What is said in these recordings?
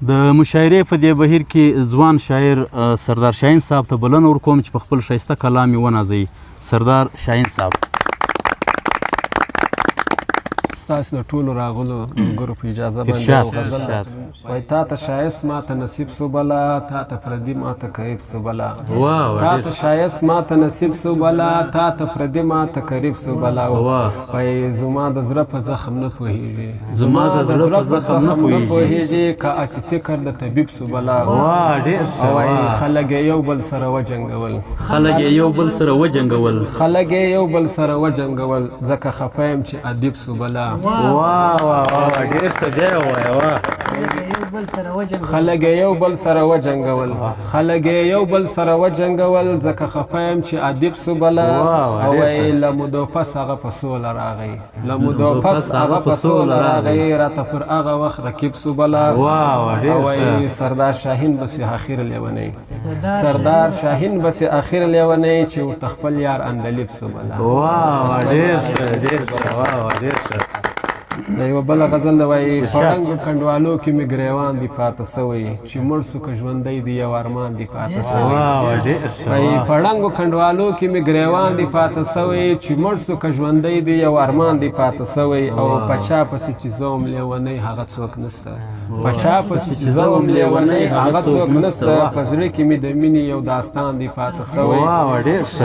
د مشاعرې په دې بهیر کې ځوان شاعر سردار شاهین صاحب ته بلنه ورکوم چې په خپل ښایسته کلام یې ونازوي. سردار شاهین صاحب. ستاسو د ټولو راغلو ملګرو په اجازه باندې یو غزل وایي: تا ته ښایست ما ته نصیب سو بله، تا ته پردي ما ته قریب سو بله. تا ته ښایست ما ته نصیب سو بله، تا ته پردي ما ته قریب سو بله. وایي زما د زړه په زخم نه پوهېږي، زما د زړه په زخم نه پوهېږي، که هسې فکر د طبیب سو بله. او وایي خلک یې یو بل سره وجنګول، خلک یې یو بل سره وجنګول، خلک یې یو بل سره وجنګول، ځکه خفه یم چې ادیب سو بله. ډېر ښه بیا یې ووایه. خلک یې یو بل سره وجنګول، خلک یې یو بل سره وجنګول، ځکه خفه یم چې ادیب سو بله. او وایي له مودو پس هغه په سوله راغی، له مودو پس هغه په سوله راغی، راته پر هغه وخت رقیب سو بله. او وایي سردار شاهین بسې اخر لیونی، سردار شاهین بسې اخر لیونی، چې ورته خپل یار اندلیب سو بله. ډېر ښه، ډېر ښه، ډېر ښه. د یوه بله غزل ده، وایي په ړنګو کنډوالو کې مې ګریوان دی پاته سوی، چې مړ سو که ژوندی دی یو ارمان دی پاته سوی. وایي په ړنګو کنډوالو کې مې ګریوان دی پاته سوی، چې مړ سو که ژوندی دی یو ارمان دی پاته سوی. او په چا پسې چې زه وم لیونی هغه څوک نسته، په چا پسې چې زه وم لیونی هغه څوک نسته، په زړه کې مې د مینې یو داستان دی پاته سوی.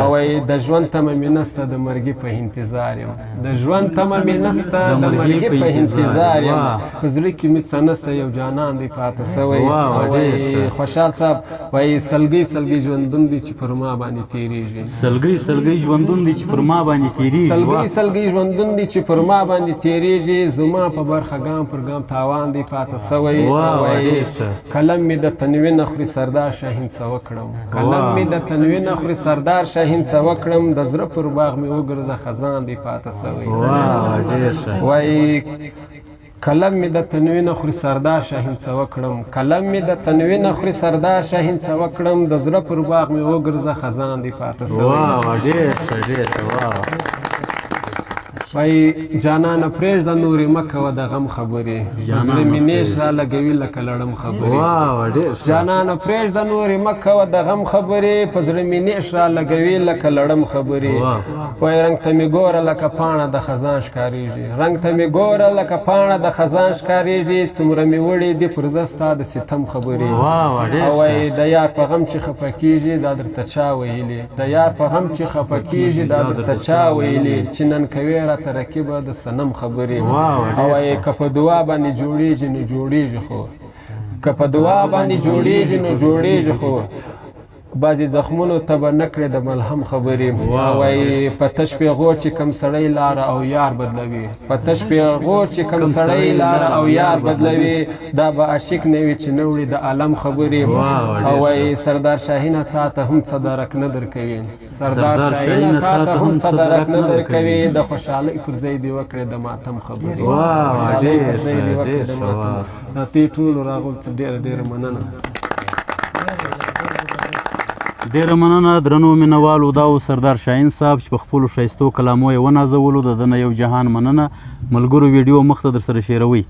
او وایي د ژوند تمه مې نسته، د مرګي په انتظار یم، د ژوند تمه مې نسته، د مرګي په انتظار یم، په زړه کې مې څه نسته، یو جانان دی پاته سوی. وایي خوشحال صاحب وایي سلګۍ سلګۍ ژوندون دی چې پر ما باندې تېرېږي، سلګۍ سلګۍ ژوندون دی چې پر ما باندې تېرېږي، سلګۍ سلګۍ ژوندون دی چې پر ما باندې تېرېږي، زما په برخه ګام پر ګام تاوان دی پاته سوی. وایي قلم مې د تنوین نه خوري سردار شاهین څه وکړم، قلم مې د تنوین نه خوري سردار شاهین څه وکړم، د زړه پر باغ مې وګرځه خزان دی پاته سوی. وایي قلم مې د تنوین نه خوري سردار شاهین څه وکړم، قلم مې د تنوین نه خوري سردار شاهین څه وکړم، د زړه پر باغ مې وګرځه خزان دی پاته سوی. ډېر ښه، ډېر ښه. وایي جانانه پرېږده نورې مه کوه د غم خبرې، زړه مې نیش را لګوي لکه لړم خبرې. جانانه پرېږده نورې مه کوه د غم خبرې، په زړه مې نیش را لګوي لکه لړم خبرې. وایي رنګ ته مې ګوره لکه پاڼه د خزان ښکارېږي، رنګ ته مې ګوره لکه پاڼه د خزان ښکارېږي، څومره مې وړې دي پر زه ستا د ستم خبرې. او وایي د یار په غم چې خفه کېږي دا درته چا ویلي، د یار په غم چې خفه کېږي دا درته چا ویلي، چې نن کوې ترکیبه د صنم خبرې. او وایي که په دعا باندې جوړېږي نو جوړېږي، خو که په دعا باندې جوړېږي نو جوړېږي، خو بعضې زخمونو ته به نه کړې د ملهم خبرې. وایي په تش پیغور چې کم سړی لاره او یار بدلوي، په تش پیغور چې کم سړی لاره او یار بدلوي، دا به عاشق نه وي چې نه وړي د عالم خبرې. او وایي سردار شاهینه تا ته هم څه درک نه درکوي، سردار شاهینه تا ته هم څه درک نه درکوي، د خوشحالۍ پر ځای دې وکړې د ماتم خبرې، خوشحالۍ پر ځای دې وکړې د ماتم. د دې ټولو راغلو څه ډېره ډېره مننه. ډېره مننه درنو مینوالو. دا و سردار شاهین صاحب چې په خپلو ښایستو کلامو یې ونازولو. د ده نه یو جهان مننه. ملګرو ویډیو مخ ته در سره شیروئ.